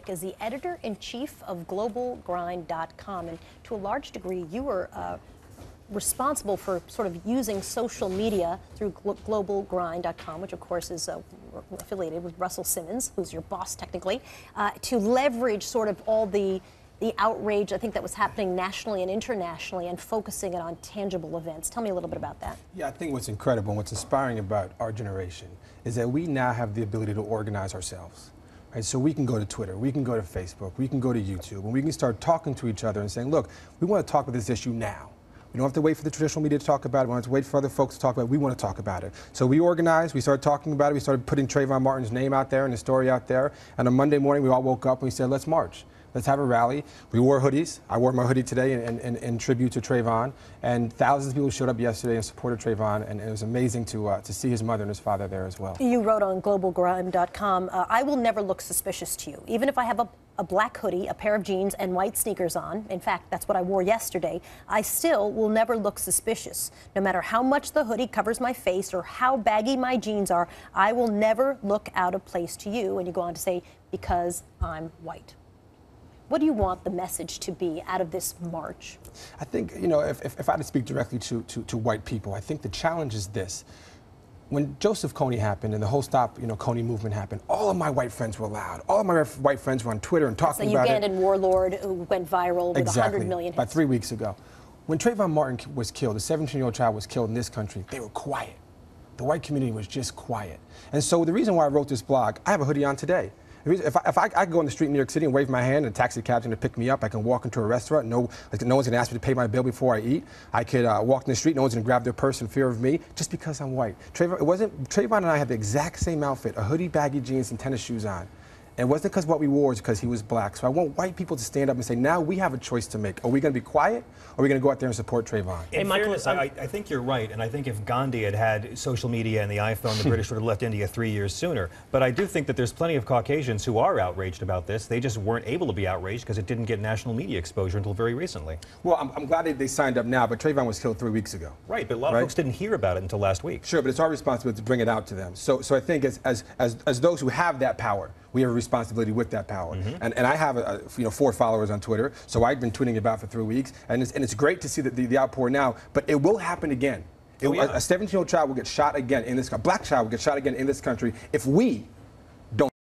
Is the editor-in-chief of globalgrind.com, and to a large degree you were responsible for sort of using social media through globalgrind.com, which of course is affiliated with Russell Simmons, who's your boss technically, to leverage sort of all the outrage I think that was happening nationally and internationally and focusing it on tangible events. Tell me a little bit about that. Yeah, I think what's incredible and what's inspiring about our generation is that we now have the ability to organize ourselves. Right, so we can go to Twitter, we can go to Facebook, we can go to YouTube, and we can start talking to each other and saying, look, we want to talk about this issue now. We don't have to wait for the traditional media to talk about it. We don't have to wait for other folks to talk about it. We want to talk about it. So we organized, we started talking about it, we started putting Trayvon Martin's name out there and his story out there, and on Monday morning we all woke up and we said, let's march. Let's have a rally. We wore hoodies. I wore my hoodie today in tribute to Trayvon, and thousands of people showed up yesterday and supported Trayvon, and it was amazing to see his mother and his father there as well. You wrote on globalgrind.com, I will never look suspicious to you. Even if I have a black hoodie, a pair of jeans, and white sneakers on, in fact, that's what I wore yesterday, I still will never look suspicious. No matter how much the hoodie covers my face or how baggy my jeans are, I will never look out of place to you. And you go on to say, because I'm white. What do you want the message to be out of this march? I think, you know, if I had to speak directly to white people, I think the challenge is this. When Joseph Kony happened and the whole Stop Kony movement happened, all of my white friends were loud. All of my white friends were on Twitter and talking about it. The Ugandan warlord who went viral with exactly, 100 million hits. About 3 weeks ago. When Trayvon Martin was killed, a 17-year-old child was killed in this country, they were quiet. The white community was just quiet. And so the reason why I wrote this blog, I have a hoodie on today. If I could go on the street in New York City and wave my hand and a taxi cab's going to pick me up, I can walk into a restaurant, no one's going to ask me to pay my bill before I eat. I could walk in the street, no one's going to grab their purse in fear of me, just because I'm white. Trayvon and I had the exact same outfit, a hoodie, baggy jeans, and tennis shoes on. And it wasn't because what we wore, it's because he was black. So I want white people to stand up and say, now we have a choice to make. Are we going to be quiet, or are we going to go out there and support Trayvon? In fairness, I think you're right, and I think if Gandhi had had social media and the iPhone, the British would have left India 3 years sooner. But I do think that there's plenty of Caucasians who are outraged about this. They just weren't able to be outraged because it didn't get national media exposure until very recently. Well, I'm glad they signed up now, but Trayvon was killed 3 weeks ago. Right, but a lot of folks didn't hear about it until last week. Sure, but it's our responsibility to bring it out to them. So I think as those who have that power, we have a responsibility with that power. And I have 4 followers on Twitter, so I've been tweeting about it for 3 weeks, and it's great to see the outpour now, but it will happen again. A 17-year-old child will get shot again in this country. A black child will get shot again in this country if we